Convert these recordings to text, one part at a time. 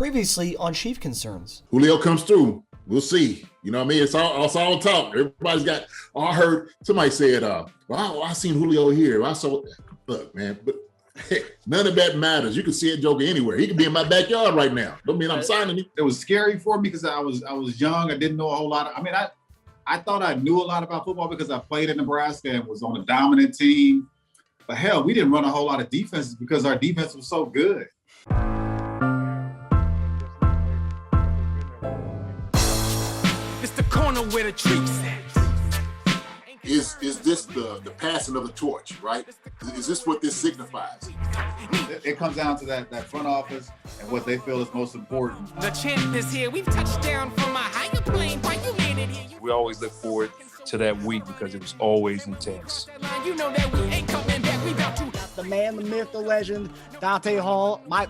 Previously on Chief Concerns. Julio comes through. We'll see. You know what I mean? It's all talk. Everybody's got. I heard somebody said, "Well, I seen Julio here. I saw." Look, man, but hey, none of that matters. You can see a Joker anywhere. He could be in my backyard right now. Don't mean I'm signing him. It was scary for me because I was young. I didn't know a whole lot. I thought I knew a lot about football because I played in Nebraska and was on a dominant team. But hell, we didn't run a whole lot of defenses because our defense was so good. It's the corner where the treats at. Is this the passing of the torch, right? Is this what this signifies? It comes down to that front office and what they feel is most important. The champ is here. We've touched down from a higher plane. Why you landed here? We always look forward to that week because it was always intense. You know that we ain't coming back. We about to. The man, the myth, the legend, Dante Hall. My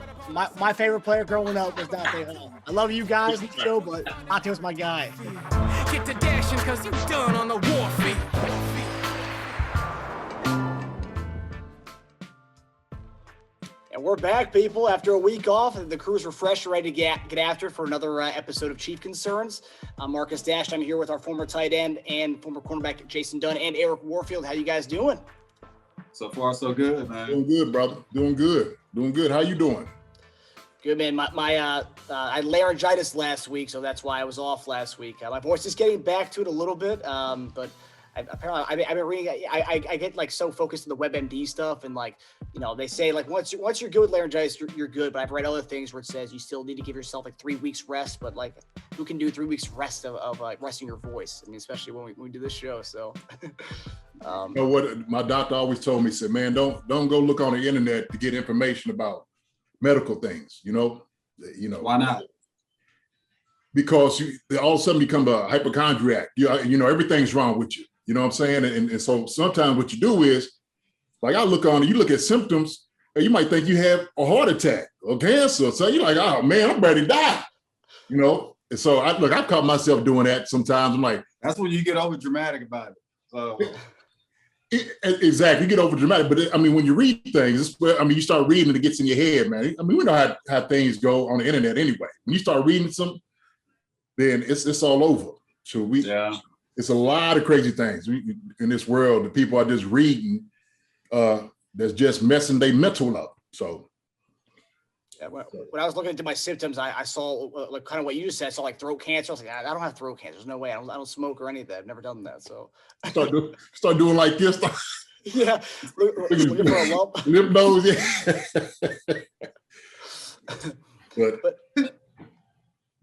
favorite player growing up was Dante Hall. I love you guys in the show, but Dante was my guy. Get to dashing because you done on the warfare. And we're back, people, after a week off. The crew's refreshed, ready to get after it for another episode of Chief Concerns. I'm Marcus Dash. I'm here with our former tight end and former cornerback Jason Dunn and Eric Warfield. How you guys doing? So far, so good, man. Doing good, brother. Doing good. How you doing? Good, man. I had laryngitis last week, so that's why I was off last week. My voice is getting back to it a little bit, but apparently I've been reading. I get like so focused on the WebMD stuff, and like, you know, they say like once you're good with laryngitis, you're good. But I've read other things where it says you still need to give yourself like 3 weeks rest. But like, who can do 3 weeks rest of resting your voice? I mean, especially when we do this show. So, you know what? My doctor always told me, said, man, don't go look on the internet to get information about medical things. You know, why not? Because all of a sudden you become a hypochondriac. You know, everything's wrong with you. You know what I'm saying? And so sometimes what you do is, like I look on, you look at symptoms, and you might think you have a heart attack or cancer. So you're like, oh man, I'm ready to die. You know? And so I've caught myself doing that sometimes. I'm like, that's when you get over dramatic about it. So exactly, you get over dramatic. But when you read things, you start reading and it gets in your head, man. I mean, we know how things go on the internet anyway. When you start reading something, then it's all over. So it's a lot of crazy things in this world. The people are just reading that's just messing their mental up. So yeah, when I was looking into my symptoms, I saw like kind of what you just said. I saw like throat cancer. I was like, I don't have throat cancer. There's no way. I don't smoke or any of that. I've never done that. So start doing like this. Yeah, looking for a lump. Lymph nodes, yeah.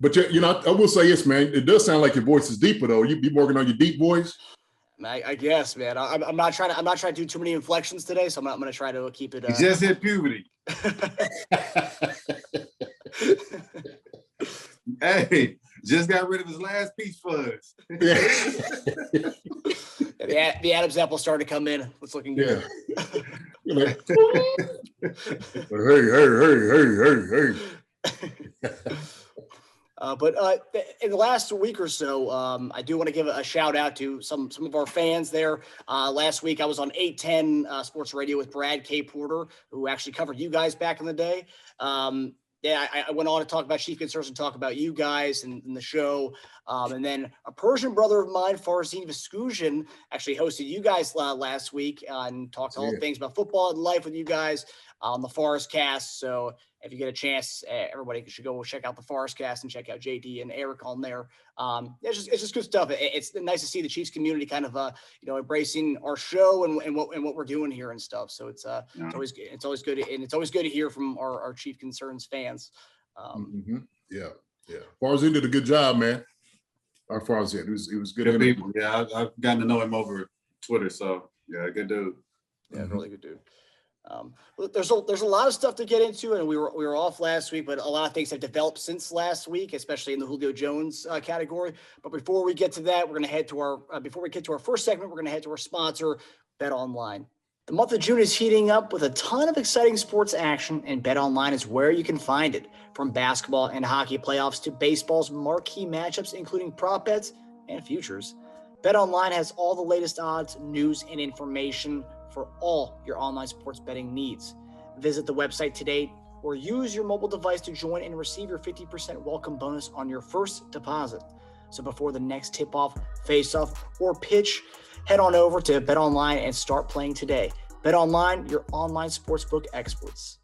But you know, I will say this, man. It does sound like your voice is deeper, though. You be working on your deep voice. I guess, man. I'm not trying to do too many inflections today, so I'm going to try to keep it. He just hit puberty. Hey, just got rid of his last peach fuzz. Yeah. The Adam's apple started to come in. It's looking good. Yeah. Hey. But in the last week or so, I do want to give a shout out to some of our fans there. Last week, I was on 810 Sports Radio with Brad K. Porter, who actually covered you guys back in the day. I went on to talk about Chief Concerns and talk about you guys and the show. And then a Persian brother of mine, Farzine Vescusian, actually hosted you guys last week and talked all things about football and life with you guys on the Farz Cast. So if you get a chance, everybody should go check out the Farz Cast and check out JD and Eric on there. It's just good stuff. It's nice to see the Chiefs community kind of embracing our show and what we're doing here and stuff. So it's always good, and it's always good to hear from our Chief Concerns fans. Yeah. Farzine did a good job, man. Our Farzine, it was good. Good people. Yeah, I've gotten to know him over Twitter, so yeah, good dude. Yeah, really good dude. There's a lot of stuff to get into, and we were off last week, but a lot of things have developed since last week, especially in the Julio Jones category. But before we get to that, we're going to head to our first segment. We're going to head to our sponsor, BetOnline. The month of June is heating up with a ton of exciting sports action, and BetOnline is where you can find it. From basketball and hockey playoffs to baseball's marquee matchups, including prop bets and futures, BetOnline has all the latest odds, news, and information for all your online sports betting needs. Visit the website today or use your mobile device to join and receive your 50% welcome bonus on your first deposit. So before the next tip-off, face-off, or pitch, head on over to BetOnline and start playing today. BetOnline, your online sportsbook experts.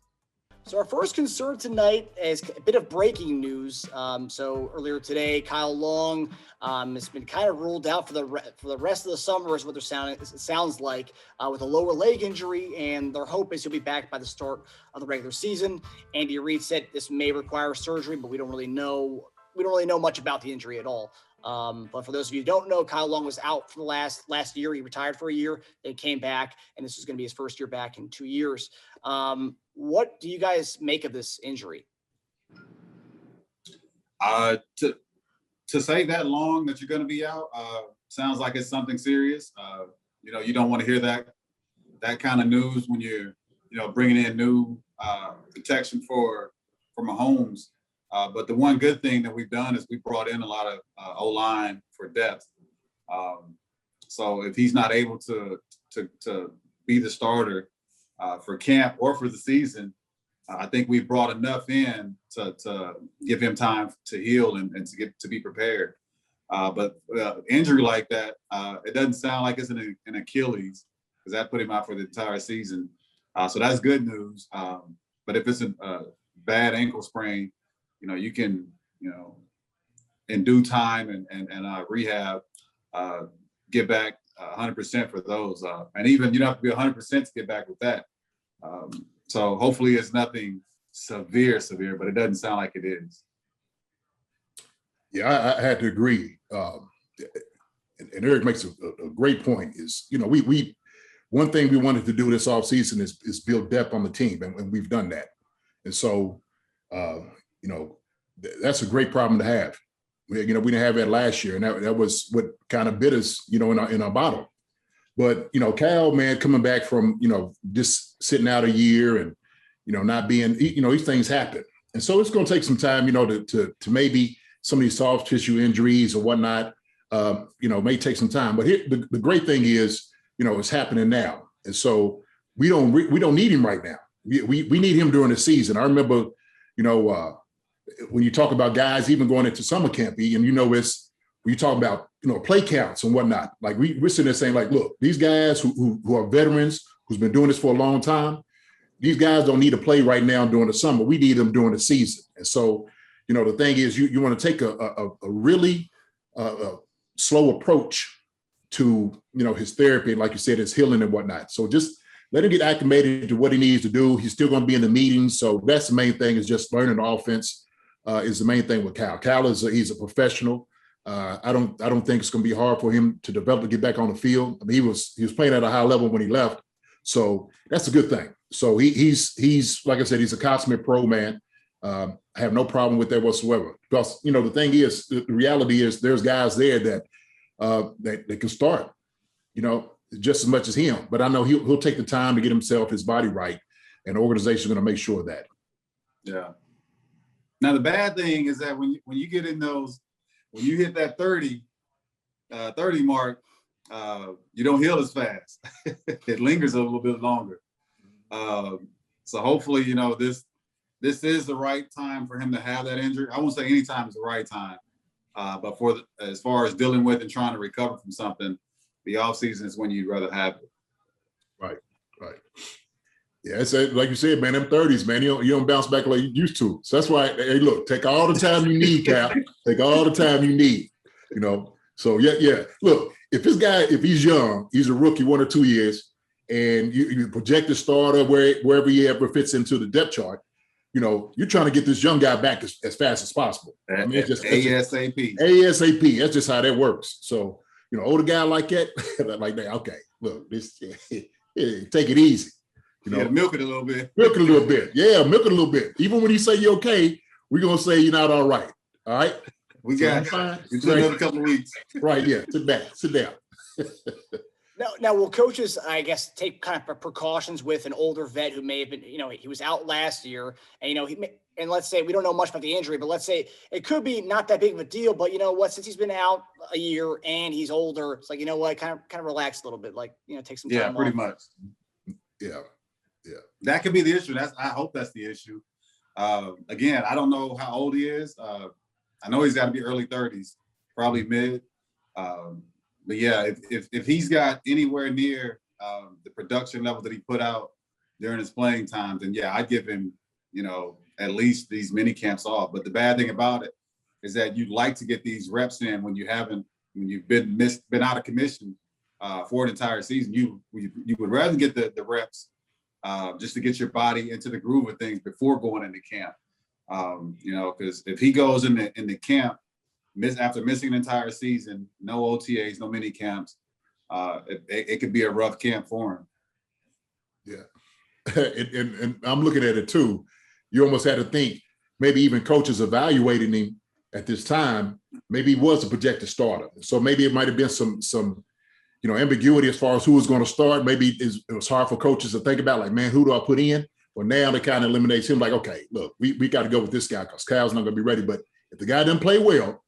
So our first concern tonight is a bit of breaking news. So earlier today, Kyle Long has been kind of ruled out for the rest of the summer, is what it sounds like, with a lower leg injury, and their hope is he'll be back by the start of the regular season. Andy Reid said this may require surgery, but we don't really know much about the injury at all. But for those of you who don't know, Kyle Long was out for the last year. He retired for a year, then came back, and this is going to be his first year back in 2 years. What do you guys make of this injury? To say that long that you're going to be out sounds like it's something serious. You don't want to hear that kind of news when you're bringing in new protection for Mahomes. But the one good thing that we've done is we brought in a lot of O-line for depth. So if he's not able to be the starter for camp or for the season, I think we've brought enough in to give him time to heal and to be prepared. But injury like that, it doesn't sound like it's an Achilles, because that put him out for the entire season. So that's good news. But if it's a bad ankle sprain, you can, in due time and rehab, get back 100% for those. And even you don't have to be 100% to get back with that. So hopefully it's nothing severe, but it doesn't sound like it is. Yeah, I had to agree. And Eric makes a great point. Is we one thing we wanted to do this offseason is build depth on the team, and we've done that. And so that's a great problem to have. We didn't have that last year, and that was what kind of bit us, in our bottle. But Cal, man, coming back from just sitting out a year and not being, these things happen, and so it's going to take some time, to maybe some of these soft tissue injuries or whatnot, may take some time. But here, the great thing is, it's happening now, and so we don't need him right now. We need him during the season. I remember, when you talk about guys even going into summer camp, and it's when you talk about play counts and whatnot, like we're sitting there saying, like, look, these guys who are veterans, who's been doing this for a long time, these guys don't need to play right now during the summer. We need them during the season. And so, the thing is, you want to take a really slow approach to his therapy, like you said, his healing and whatnot. So just let him get acclimated to what he needs to do. He's still going to be in the meetings, so that's the main thing, is just learning the offense. Is the main thing with Cal. Cal he's a professional. I don't think it's going to be hard for him to develop to get back on the field. I mean, he was playing at a high level when he left, so that's a good thing. So he's like I said, he's a consummate pro, man. I have no problem with that whatsoever. Because the thing is, the reality is, there's guys there that can start, just as much as him. But I know he'll take the time to get his body right, and the organization is going to make sure of that. Yeah. Now, the bad thing is that when you get in when you hit that 30 mark, you don't heal as fast. It lingers a little bit longer. So hopefully, this is the right time for him to have that injury. I won't say any time is the right time, but as far as dealing with and trying to recover from something, the offseason is when you'd rather have it. Right. Yeah, it's like you said, man, them 30s, man, you don't bounce back like you used to. So that's why, hey, look, take all the time you need, Cal. Take all the time you need, So, yeah. Look, if he's young, he's a rookie 1 or 2 years, and you project the starter wherever he ever fits into the depth chart, you're trying to get this young guy back as fast as possible. I mean, it's just ASAP. ASAP. That's just how that works. So, older guy like that, like that, okay, look, this, take it easy. Milk it a little bit. Milk it a little bit. Yeah, milk it a little bit. Even when you say you're okay, we're going to say you're not all right. All right? We got fine. It's another couple of weeks. Right, yeah. Sit down. Now, will coaches, I guess, take kind of precautions with an older vet who may have been, he was out last year, and, and let's say we don't know much about the injury, but let's say it could be not that big of a deal, but since he's been out a year and he's older, it's like, kind of relax a little bit, like, take some time off. Yeah, pretty much. Yeah. That could be the issue. I hope that's the issue. Again, I don't know how old he is. I know he's got to be early 30s, probably mid. But yeah, if he's got anywhere near the production level that he put out during his playing time, then yeah, I'd give him, at least these mini camps off. But the bad thing about it is that you'd like to get these reps in when you've been out of commission for an entire season. You would rather get the reps just to get your body into the groove of things before going into camp. Because if he goes in the camp, after missing an entire season, no OTAs, no mini camps, it could be a rough camp for him. Yeah. And I'm looking at it too. You almost had to think maybe even coaches evaluating him at this time, maybe he was a projected starter. So maybe it might have been some ambiguity as far as who was going to start. Maybe it was hard for coaches to think about, like, man, who do I put in? Well, now they kind of eliminates him, like, okay, look, we got to go with this guy because Kyle's not going to be ready. But if the guy doesn't play well,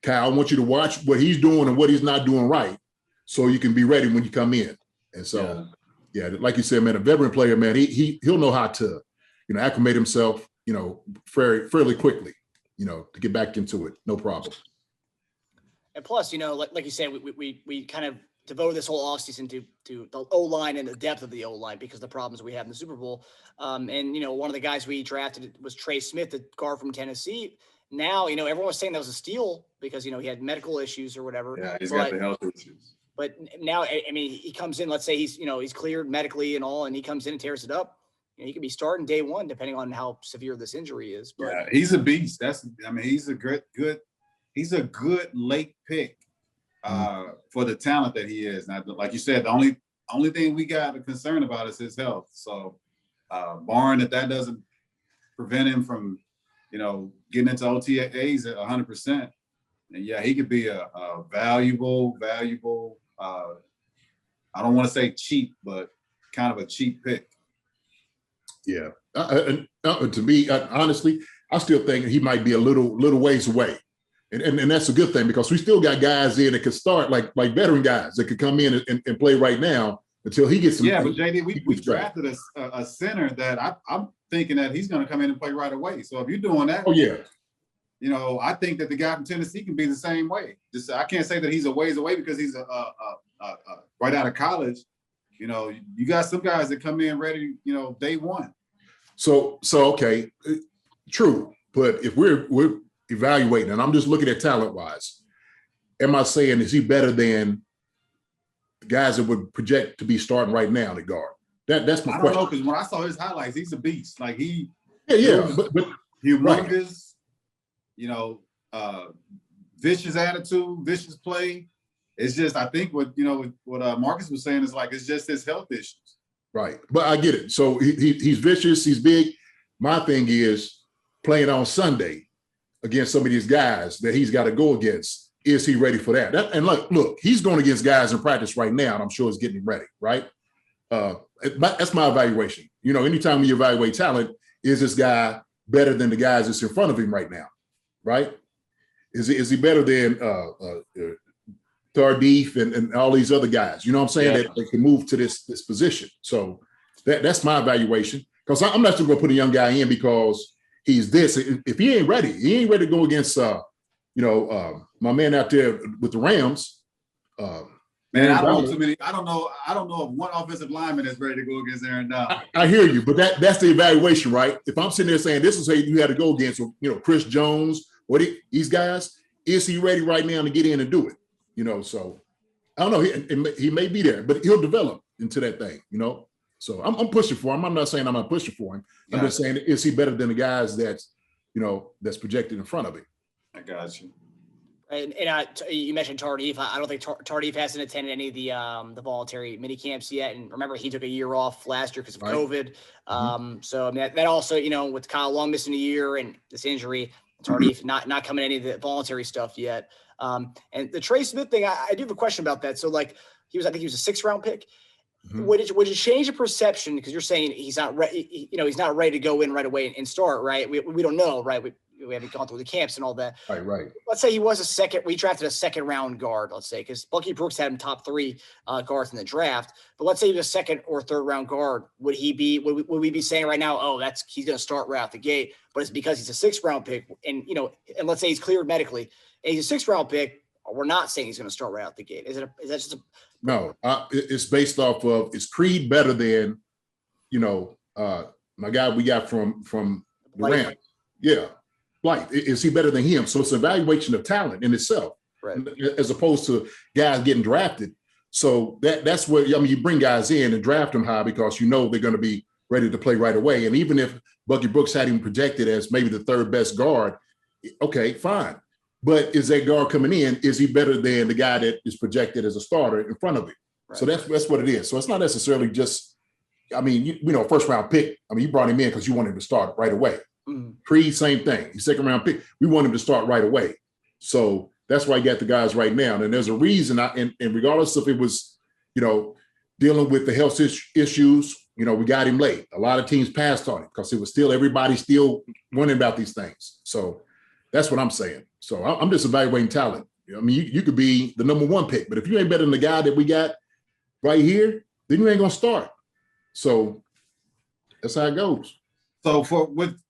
Kyle, I want you to watch what he's doing and what he's not doing right so you can be ready when you come in. And so, yeah, like you said, man, a veteran player, man, he'll know how to, acclimate himself, fairly quickly, to get back into it. No problem. And plus, like you said, we kind of devoted this whole offseason to the O-line and the depth of the O-line because of the problems we have in the Super Bowl. And one of the guys we drafted was Trey Smith, the guard from Tennessee. Now, everyone was saying that was a steal because, he had medical issues or whatever. Yeah, he's got the health issues. But now, he comes in, let's say he's cleared medically and all, and he comes in and tears it up. He could be starting day one, depending on how severe this injury is. But yeah, he's a beast. He's a he's a good late pick for the talent that he is. Now, like you said, the only thing we got to concern about is his health. So, barring that doesn't prevent him from, getting into OTAs at 100%. And yeah, he could be a valuable. I don't want to say cheap, but kind of a cheap pick. Yeah. To me, honestly, I still think he might be a little ways away. And that's a good thing because we still got guys in that could start like veteran guys that could come in and play right now until he gets some. Yeah, but JD, we drafted a center that I'm thinking that he's going to come in and play right away. So if you're doing that, I think that the guy from Tennessee can be the same way. Just I can't say that he's a ways away because he's right out of college. You got some guys that come in ready, day one. So okay, true. But if we're evaluating, and I'm just looking at talent-wise, am I saying is he better than the guys that would project to be starting right now at guard? That's my question. I don't know, because when I saw his highlights, he's a beast. Like but humongous, vicious attitude, vicious play. It's just, I think what Marcus was saying is like, it's just his health issues. Right. But I get it. So he's vicious. He's big. My thing is playing on Sunday against some of these guys that he's got to go against. Is he ready for that? And look, he's going against guys in practice right now, and I'm sure he's getting him ready. Right. That's my evaluation. Anytime we evaluate talent, is this guy better than the guys that's in front of him right now? Right. Is he better than Tardif and all these other guys, you know what I'm saying, that they can move to this position. So that's my evaluation, because I'm not just going to put a young guy in because he's this. If he ain't ready to go against, my man out there with the Rams. Man, I don't know of one offensive lineman that's ready to go against Aaron Donald. I hear you, but that's the evaluation, right? If I'm sitting there saying this is who you had to go against, Chris Jones, these guys, is he ready right now to get in and do it? So I don't know. He may be there, but he'll develop into that thing, So I'm pushing for him. I'm not saying I'm not pushing for him. I'm just saying, is he better than the guys that's projected in front of him? I got you. And you mentioned Tardif. I don't think Tardif hasn't attended any of the voluntary mini camps yet. And remember, he took a year off last year because of COVID. So I mean, that also, with Kyle Long missing a year and this injury, Tardif not coming any of the voluntary stuff yet. And the Trey Smith thing, I do have a question about that. So I think he was a 6th-round pick. Mm-hmm. Would it change the perception? Because you're saying he's not ready, he's not ready to go in right away and start, right? We don't know, right? we haven't gone through the camps and all that. Right. Let's say he was we drafted a second round guard, let's say, because Bucky Brooks had him top 3 guards in the draft. But let's say he was a second or third round guard. Would we be saying right now, oh, he's going to start right out the gate, but it's because he's a 6th round pick. And, and let's say he's cleared medically and he's a 6th round pick. We're not saying he's going to start right out the gate. Is that just No, it's based off of, is Creed better than, my guy we got from the Rams? Yeah. Like, is he better than him? So it's an evaluation of talent in itself, right, as opposed to guys getting drafted. So that's what, you bring guys in and draft them high because they're going to be ready to play right away. And even if Bucky Brooks had him projected as maybe the 3rd best guard, okay, fine. But is that guard coming in, is he better than the guy that is projected as a starter in front of him? Right. So that's what it is. So it's not necessarily just, first round pick. You brought him in because you want him to start right away. Creed, same thing. He's 2nd round pick. We want him to start right away. So that's why you got the guys right now. And there's a reason, and regardless if it was, dealing with the health issues, we got him late. A lot of teams passed on it because it was everybody still wondering about these things. So that's what I'm saying. So I'm just evaluating talent. You could be the number 1 pick, but if you ain't better than the guy that we got right here, then you ain't gonna start. So that's how it goes. So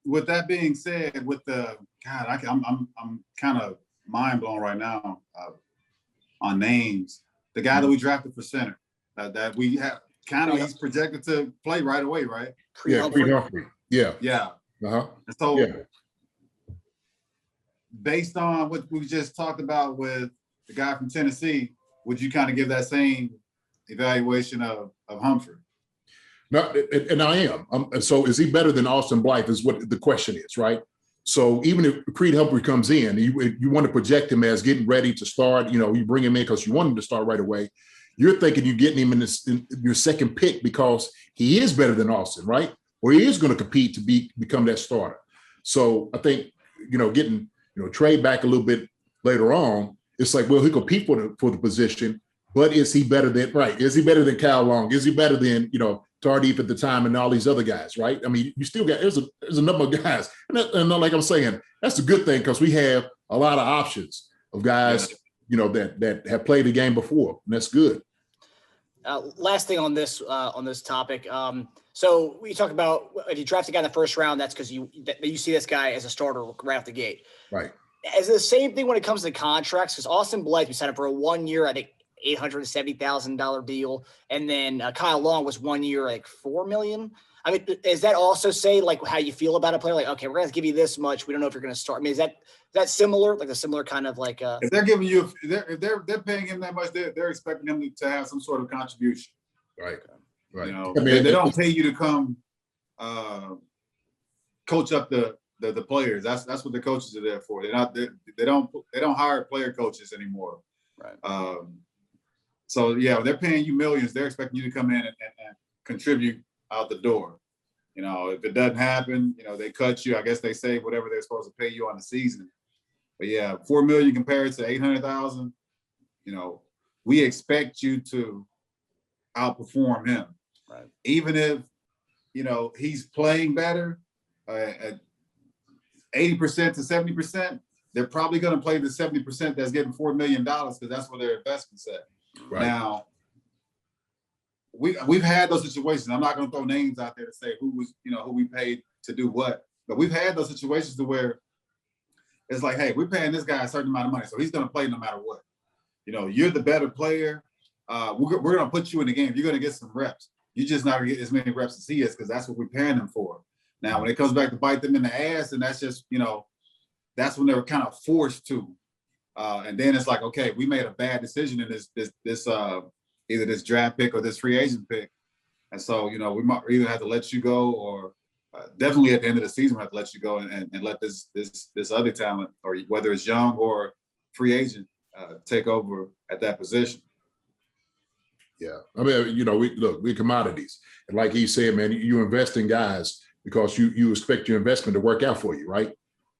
with that being said, with the I'm kind of mind blown right now on names. The guy that we drafted for center that we have he's projected to play right away, right? Creed Humphrey. Yeah. And so based on what we just talked about with the guy from Tennessee, would you kind of give that same evaluation of Humphrey? No, and I am. So is he better than Austin Blythe is what the question is, right? So even if Creed Humphrey comes in, you want to project him as getting ready to start, you bring him in because you want him to start right away. You're thinking you're getting him in your 2nd pick because he is better than Austin, right? Or he is going to compete to become that starter. So I think, getting trade back a little bit later on, it's like, well, he compete for the position, but is he better than, right? Is he better than Cal Long? Is he better than, Tardif at the time and all these other guys, right? You still got, there's a number of guys. And like I'm saying, that's a good thing because we have a lot of options of guys, that have played the game before, and that's good. Last thing on this topic. So we talk about if you draft a guy in the 1st round, that's because you see this guy as a starter right off the gate. Right. Is it the same thing when it comes to contracts? Because Austin Blythe, we signed up for a 1 year, I think $870,000 deal, and then Kyle Long was 1 year, like $4 million. Does that also say like how you feel about a player? Like, okay, we're gonna give you this much. We don't know if you're gonna start. Is that similar? Like a similar kind of like? If they're giving you, if they're paying him that much, they're expecting him to have some sort of contribution. Right. They don't pay you to come coach up the players. That's what the coaches are there for. They don't hire player coaches anymore. Right. So yeah, they're paying you millions. They're expecting you to come in and contribute out the door. If it doesn't happen, they cut you. I guess they save whatever they're supposed to pay you on the season. But yeah, $4 million compared to $800,000. We expect you to outperform him. Right. Even if he's playing better at 80% to 70%, they're probably going to play the 70% that's getting $4 million because that's where their investment's at. Right. Now, we've had those situations. I'm not going to throw names out there to say who we paid to do what, but we've had those situations to where it's like, hey, we're paying this guy a certain amount of money, so he's going to play no matter what. You're the better player. We're going to put you in the game. You're going to get some reps. You're just not going to get as many reps as he is because that's what we're paying him for. Now, when it comes back to bite them in the ass, and that's just, that's when they were kind of forced to. And then it's like, okay, we made a bad decision in this either this draft pick or this free agent pick. And so, we might either have to let you go or definitely at the end of the season, we have to let you go and let this other talent, or whether it's young or free agent, take over at that position. Yeah. We're commodities. And like he said, man, you invest in guys because you expect your investment to work out for you, right?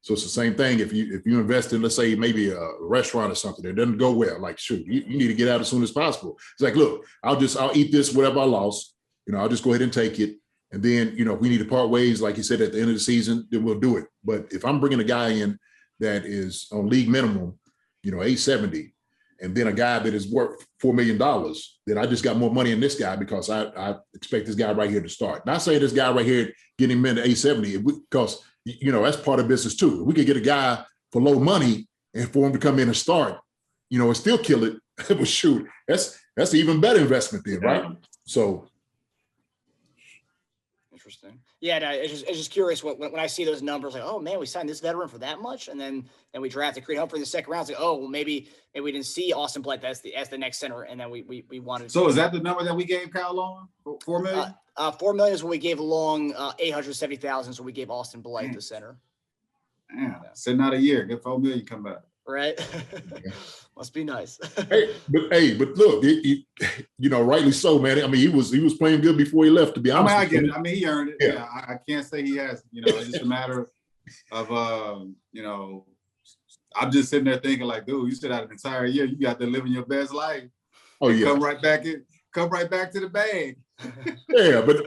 So it's the same thing. If you invest in, let's say, maybe a restaurant or something that doesn't go well, like, shoot, you need to get out as soon as possible. It's like, look, I'll eat this, whatever I lost, I'll just go ahead and take it. And then, if we need to part ways, like you said, at the end of the season, then we'll do it. But if I'm bringing a guy in that is on league minimum, 870, and then a guy that is worth $4 million, then I just got more money in this guy because I expect this guy right here to start. Not saying this guy right here, getting him into 870, because, that's part of business too. If we could get a guy for low money and for him to come in and start, and still kill it, well, shoot, that's an even better investment then, right? So. Interesting. Yeah, no, it's just curious when I see those numbers, like, oh man, we signed this veteran for that much, and then we drafted Creed Humphrey in the second round. It's like, oh, well, maybe we didn't see Austin Blythe as the next center, and then we wanted. So is that the number that we gave Kyle Long? $4 million? $4 million is what we gave Long. 870,000 so we gave Austin Blythe the center. Yeah, sitting out a year, get $4 million, come back. Right. Must be nice. but look, rightly so, man. I mean, he was playing good before he left, to be honest. I get it. I mean, he earned it. Yeah, I can't say he has. It's just a matter of I'm just sitting there thinking like, dude, you sit out an entire year, you got to live in your best life. Oh yeah. Come right back to the bag. Yeah, but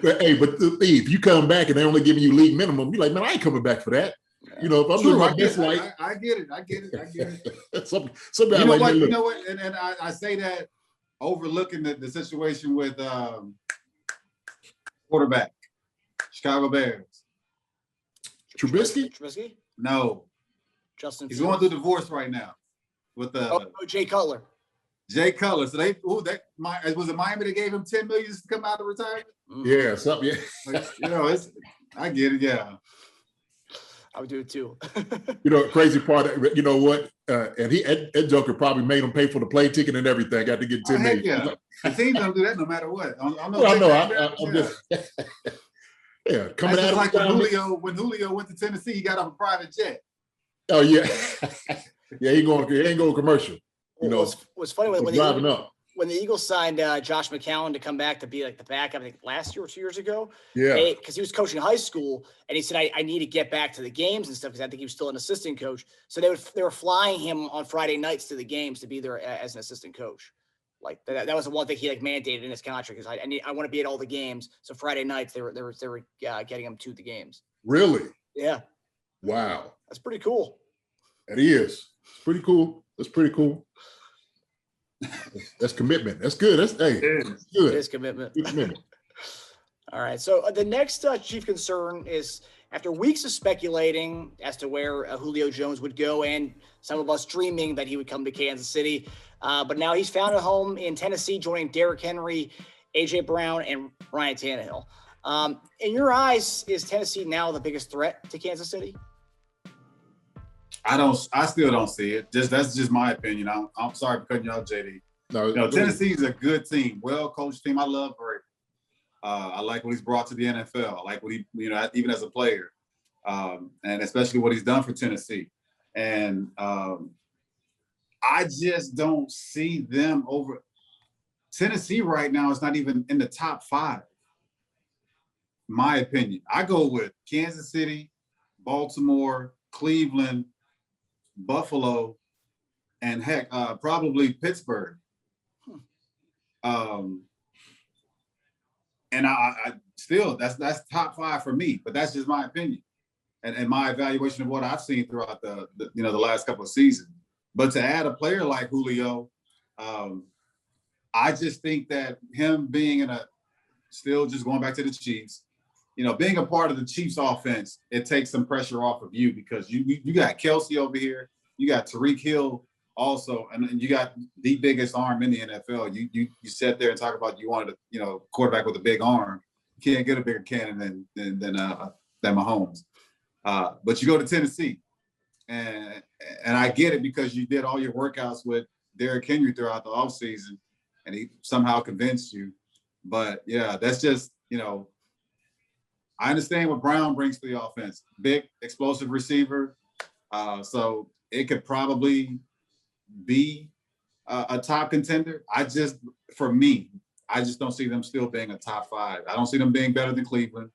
if you come back and they're only giving you league minimum, you're like, man, I ain't coming back for that. If I'm living my best life, I get it. Somebody you know what? And I say that overlooking the situation with quarterback, Chicago Bears. Trubisky? No. Justin. He's going through divorce right now with Jay Cutler. Jay Cutler. So was it Miami that gave him $10 million to come out of retirement? Yeah, something. Yeah. I get it. Yeah. I would do it too. Crazy part, you know what? And Ed Joker probably made him pay for the plane ticket and everything. Got to get $10 million. Yeah. The team don't do that no matter what. I'm just coming out like when Julio went to Tennessee, he got off a private jet. Oh yeah. Yeah, he ain't going commercial. What's funny when the Eagles signed Josh McCown to come back to be like the backup, I think last year or 2 years ago. Yeah. Because he was coaching high school, and he said, I need to get back to the games and stuff because I think he was still an assistant coach. So they were flying him on Friday nights to the games to be there as an assistant coach. Like that was the one thing he mandated in his contract is I want to be at all the games. So Friday nights they were getting him to the games. Really? Yeah. Wow. That's pretty cool. That is. It's pretty cool. That's pretty cool. That's commitment. That's good. That's good. It is commitment. Good commitment. All right. So the next chief concern is after weeks of speculating as to where Julio Jones would go and some of us dreaming that he would come to Kansas City. But now he's found a home in Tennessee, joining Derrick Henry, A.J. Brown, and Ryan Tannehill. In your eyes, is Tennessee now the biggest threat to Kansas City? I still don't see it. That's just my opinion. I'm sorry for cutting you off, JD. No, Tennessee is a good team, well-coached team. I love Reid. I like what he's brought to the NFL. I like what he, even as a player, and especially what he's done for Tennessee. And I just don't see them over. Tennessee right now is not even in the top 5. My opinion. I go with Kansas City, Baltimore, Cleveland, Buffalo, and heck, probably Pittsburgh. And I still that's top 5 for me, but that's just my opinion and my evaluation of what I've seen throughout the last couple of seasons. But to add a player like Julio, I just think that him being still just going back to the Chiefs, being a part of the Chiefs offense, it takes some pressure off of you because you got Kelsey over here, you got Tyreek Hill also, and you got the biggest arm in the NFL. You sat there and talk about you wanted a quarterback with a big arm. You can't get a bigger cannon than Mahomes. But you go to Tennessee, and I get it because you did all your workouts with Derrick Henry throughout the offseason, and he somehow convinced you. But yeah, that's just I understand what Brown brings to the offense. Big, explosive receiver. So it could probably be a top contender. For me, I just don't see them still being a top 5. I don't see them being better than Cleveland,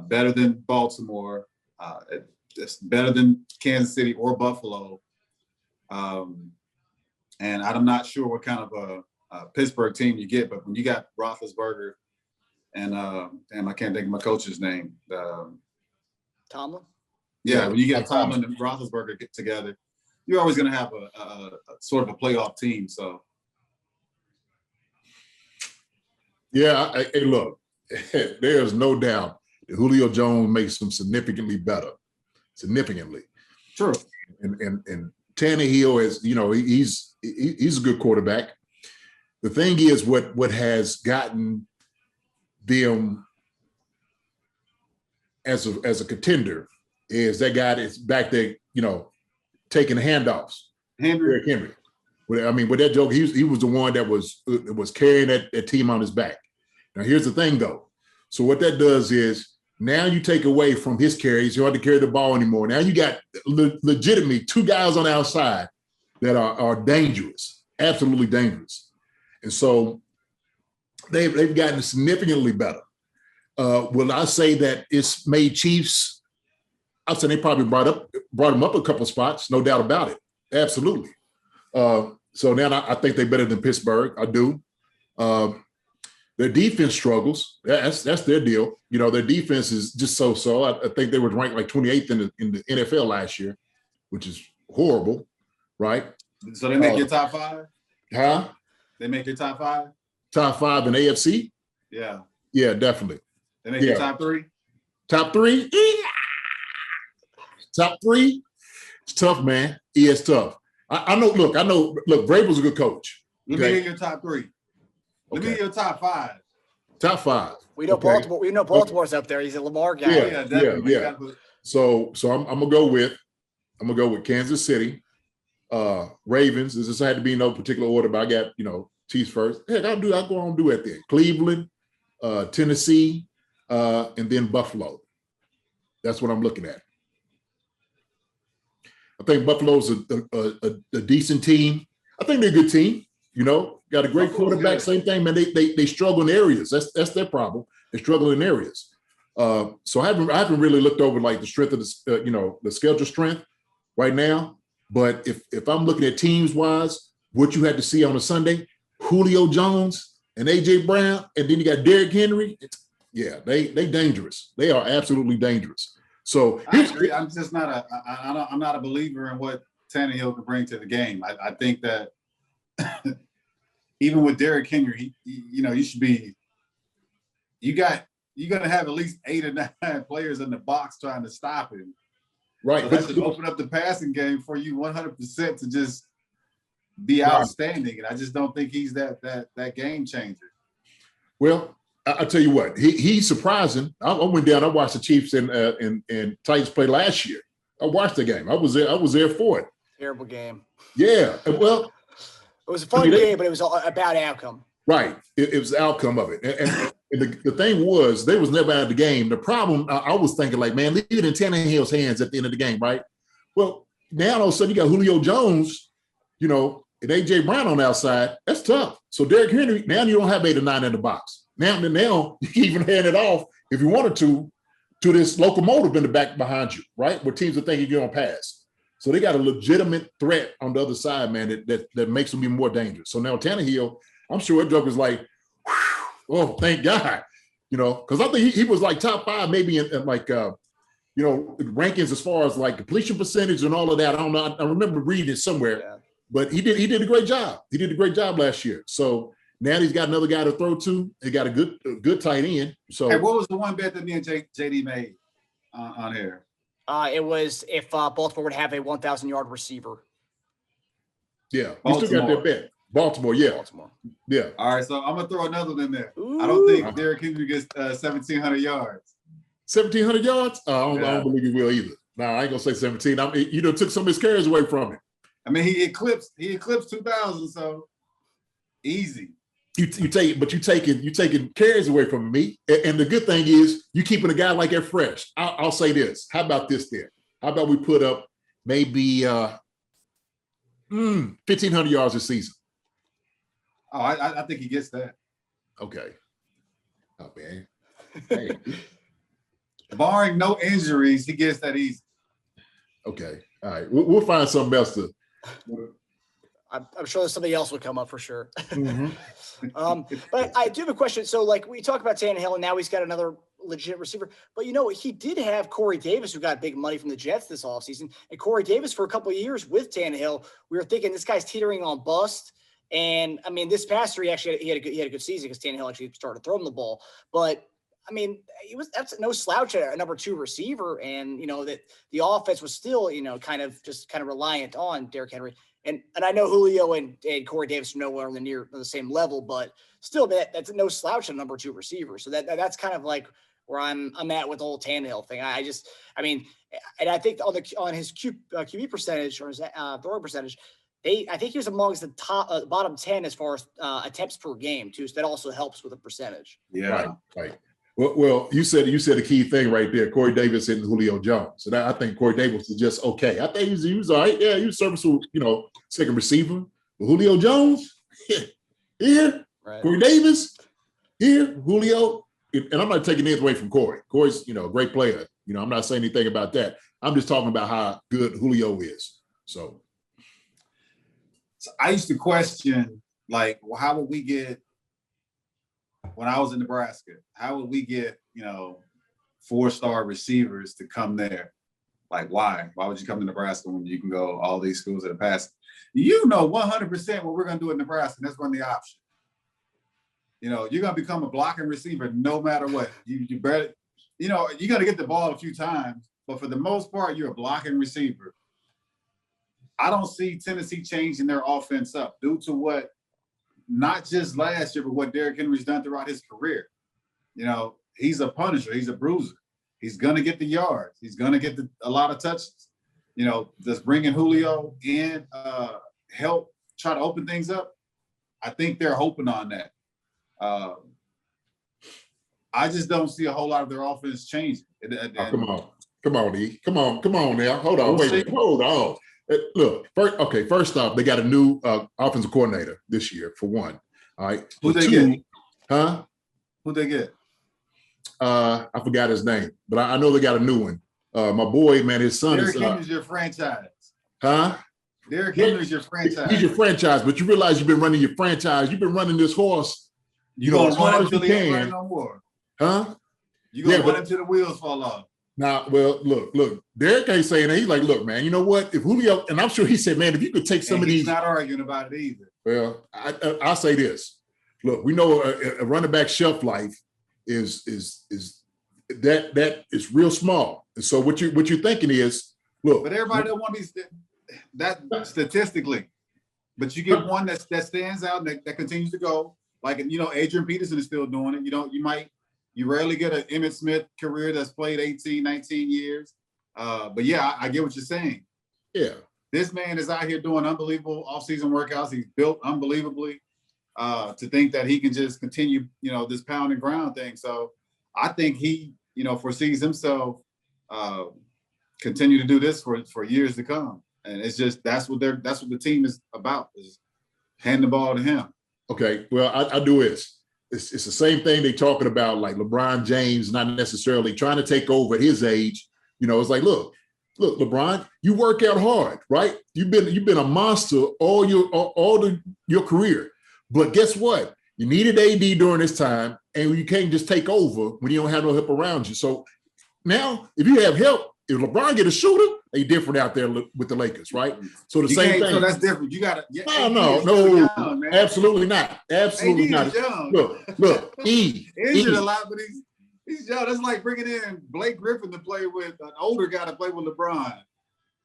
better than Baltimore, just better than Kansas City or Buffalo. And I'm not sure what kind of a Pittsburgh team you get, but when you got Roethlisberger and I can't think of my coach's name. Tomlin. Yeah, when you get Tomlin and Roethlisberger get together, you're always going to have a sort of a playoff team. So, yeah, hey, look, there's no doubt that Julio Jones makes them significantly better, significantly. True. And Tannehill is, he's a good quarterback. The thing is, what has gotten them as a contender is that guy that's back there, taking the handoffs. Henry. I mean, with that joke, he was the one that was carrying that team on his back. Now, here's the thing, though. So what that does is now you take away from his carries. You don't have to carry the ball anymore. Now you got legitimately two guys on the outside that are dangerous, absolutely dangerous. And so they've gotten significantly better. Will I say that it's made Chiefs? I'd say they probably brought them up a couple spots, no doubt about it. Absolutely. So now I think they're better than Pittsburgh. I do. Their defense struggles. That's their deal. Their defense is just so. I think they were ranked like 28th in the NFL last year, which is horrible, right? So they make your top five? Huh? They make your top five? Top five in AFC? Yeah. Yeah, definitely. They make your top three? Top three? Yeah. Top three? It's tough, man. Yeah, it's tough. I know. Look, Vrabel's a good coach. Let me hear your top three. Let me hear your top five. Top five. We know Baltimore. We know Baltimore's up there. He's a Lamar guy. Yeah, definitely. Yeah. So I'm gonna go with Kansas City, Ravens. This had to be in no particular order, but I got Chiefs first. Heck, I'll go on and do it then. Cleveland, Tennessee, and then Buffalo. That's what I'm looking at. I think Buffalo's a decent team. I think they're a good team. Got a great quarterback. Same thing, man. They struggle in areas. That's their problem. They struggle in areas. So I haven't really looked over like the strength of the schedule strength right now. But if I'm looking at teams wise, what you had to see on a Sunday, Julio Jones and AJ Brown, and then you got Derrick Henry. They dangerous. They are absolutely dangerous. So I agree. I'm just not I'm not a believer in what Tannehill can bring to the game. I think that even with Derrick Henry, you should be. You're gonna have at least 8 or 9 players in the box trying to stop him. Right, so that should open up the passing game for you 100% to just be outstanding. And I just don't think he's that game changer. Well, I'll tell you what, he's surprising. I went down. I watched the Chiefs and Titans play last year. I watched the game. I was there for it. Terrible game. Yeah. Well, it was a fun game, but it was a bad outcome. Right. It was the outcome of it. And the thing was, they was never out of the game. The problem, I was thinking like, man, leave it in Tannehill's hands at the end of the game, right? Well, now all of a sudden you got Julio Jones, and AJ Brown on the outside. That's tough. So Derrick Henry, now you don't have 8 or 9 in the box. Now you can even hand it off if you wanted to this locomotive in the back behind you, right? Where teams are thinking you're going to pass. So they got a legitimate threat on the other side, man, that makes them even more dangerous. So now Tannehill, I'm sure that joke is like, oh, thank God, because I think he was like top 5 maybe in like, rankings as far as like completion percentage and all of that. I don't know. I remember reading it somewhere, but he did a great job. He did a great job last year. So now he's got another guy to throw to. He got a good tight end. So, hey, what was the one bet that me and JD made on here? It was if Baltimore would have a 1,000-yard receiver. Yeah, he still got that bet. Baltimore, yeah. Baltimore. Yeah. All right, so I'm going to throw another one in there. Ooh. I don't think Derrick Henry gets 1,700 yards. 1,700 yards? I don't believe he will either. No, I ain't going to say 17. Took some of his carries away from him. I mean, he eclipsed 2,000, so easy. You taking carries away from me. And the good thing is you keeping a guy like that fresh. I'll say this. How about this then? How about we put up maybe 1,500 yards this season? Oh, I think he gets that. Okay. Oh, man. Hey. Barring no injuries, he gets that easy. Okay. All right. We'll find something else to. I'm sure somebody else will come up for sure. Mm-hmm. But I do have a question. So, like, we talk about Tannehill, and now he's got another legit receiver. But, he did have Corey Davis, who got big money from the Jets this offseason. And Corey Davis, for a couple of years with Tannehill, we were thinking this guy's teetering on bust. And, I mean, this past year, he had a good season because Tannehill actually started throwing the ball. But, I mean, that's no slouch at a number 2 receiver. And, that the offense was still, kind of reliant on Derrick Henry. And I know Julio and Corey Davis are nowhere near the same level, but still that's no slouch at number 2 receiver. So that's kind of like where I'm at with the whole Tannehill thing. And I think on his QB percentage or his throwing percentage, I think he was amongst the top bottom 10 as far as attempts per game too. So that also helps with the percentage. Yeah. Right. Well, you said a key thing right there, Corey Davis and Julio Jones. And I think Corey Davis was just okay. I think he was all right. Yeah, he was serviceable, second receiver. But Julio Jones, here. Right. Corey Davis, here. Julio. And I'm not taking anything away from Corey. Corey's, a great player. I'm not saying anything about that. I'm just talking about how good Julio is. So I used to question, like, well, how would we get, when I was in Nebraska, how would we get, 4-star receivers to come there? Like, why? Why would you come to Nebraska when you can go all these schools that are passing? 100% what we're going to do in Nebraska, and that's run the option. You're going to become a blocking receiver no matter what. You better, you're going to get the ball a few times, but for the most part, you're a blocking receiver. I don't see Tennessee changing their offense up due to what, not just last year, but what Derrick Henry's done throughout his career. He's a punisher. He's a bruiser. He's going to get the yards. He's going to get a lot of touches. Just bringing Julio in, help try to open things up. I think they're hoping on that. I just don't see a whole lot of their offense changing. Come on, E. Come on now. Hold on. Hold on. Look, first off, they got a new offensive coordinator this year, for one. All right. Who'd they get? Huh? Who'd they get? I forgot his name, but I know they got a new one. My boy, man, his son Derrick Henry's your franchise. Huh? Derrick Henry's your franchise. He's your franchise, but you realize you've been running your franchise. You've been running this horse, as hard as you can. No more. Huh? You're going to run until the wheels fall off. Now, well, look, Derrick ain't saying that. He's like, look, man, you know what? If Julio, and I'm sure he said, man, if you could take some of these. He's not arguing about it either. Well, I'll say this. Look, we know a running back shelf life is that is real small. And so what you're thinking is, look. But everybody don't want to be that statistically. But you get one that stands out and that continues to go. Like, Adrian Peterson is still doing it. You rarely get an Emmitt Smith career that's played 18, 19 years. But yeah, I get what you're saying. Yeah. This man is out here doing unbelievable offseason workouts. He's built unbelievably to think that he can just continue, this pound and ground thing. So I think he, foresees himself continue to do this for years to come. And it's just, that's what the team is about, is hand the ball to him. Okay. Well, I do this. It's the same thing they talking about, like LeBron James not necessarily trying to take over at his age. It's like, look, LeBron, you work out hard, right? You've been a monster all your career. But guess what? You needed AD during this time, and you can't just take over when you don't have no help around you. So now, if you have help, if LeBron get a shooter, they different out there with the Lakers, right? So the same thing. So that's different. You got to. No, absolutely not. Absolutely not. Look, injured a lot, but he's young. That's like bringing in Blake Griffin to play with an older guy to play with LeBron.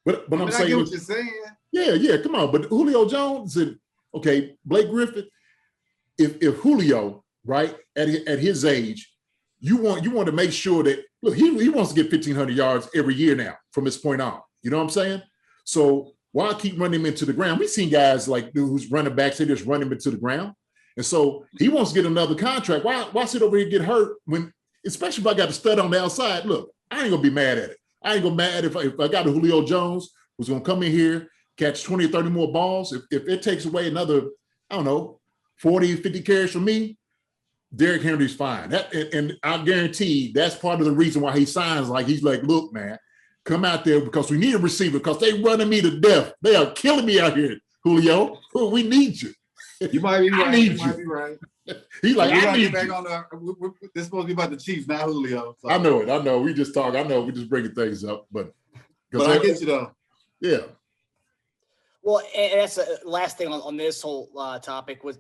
But I'm saying, I get what you're saying. Yeah, come on. But Julio Jones and Blake Griffin. If Julio, right, at his age, you want to make sure that, look, he wants to get 1,500 yards every year now from this point on. You know what I'm saying? So why keep running him into the ground? We've seen guys like who's running backs, they just run him into the ground. And so he wants to get another contract. Why sit over here and get hurt when, especially if I got to stud on the outside? Look, I ain't going to be mad at it. I ain't going to be mad if I got a Julio Jones who's going to come in here, catch 20 or 30 more balls. If it takes away another, 40, 50 carries from me, Derrick Henry's fine. And I guarantee that's part of the reason why he signs. Like, he's like, look, man, come out there because we need a receiver because they running me to death. They are killing me out here. Julio. We need you. You might be I right. need You might you. be right. He's like, we I gotta need get back you. on the. This is supposed to be about the Chiefs, not Julio. So. I know it. I know. We just talk. I know. We just bringing things up, but I get you though. Yeah. Well, and that's the last thing on this whole topic was,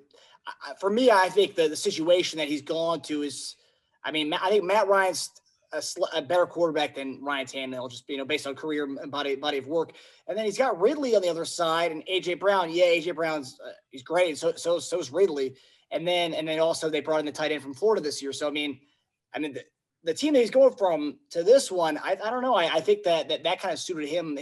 for me, I think the situation that he's gone to is, I think Matt Ryan's a better quarterback than Ryan Tannehill, just based on career and body of work. And then he's got Ridley on the other side, and AJ Brown. Yeah, AJ Brown's he's great. So is Ridley. And then also they brought in the tight end from Florida this year. So I mean, the team that he's going from to this one, I don't know. I think that kind of suited him.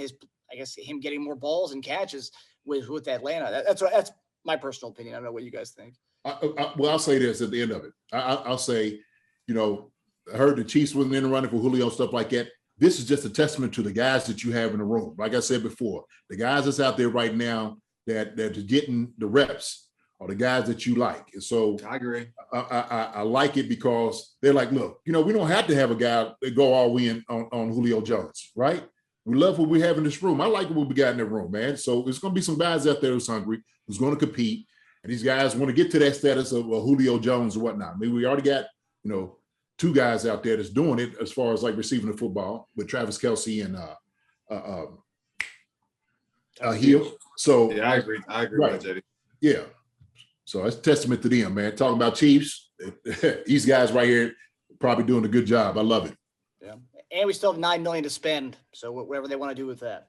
Him getting more balls and catches with Atlanta. That's my personal opinion. I don't know what you guys think. I'll say this at the end of it. I'll say, I heard the Chiefs wasn't in the running for Julio, stuff like that. This is just a testament to the guys that you have in the room. Like I said before, the guys that's out there right now that are getting the reps are the guys that you like. And so I agree. I like it because they're like, look, we don't have to have a guy that go all in on Julio Jones, right? We love what we have in this room. I like what we got in the room, man. So there's going to be some guys out there who's hungry, who's going to compete. And these guys want to get to that status of Julio Jones or whatnot. We already got, two guys out there that's doing it as far as like receiving the football with Travis Kelce and Hill. So yeah, I agree. I agree with JD. Yeah. So it's a testament to them, man. Talking about Chiefs, these guys right here probably doing a good job. I love it. Yeah. And we still have $9 million to spend. So whatever they want to do with that.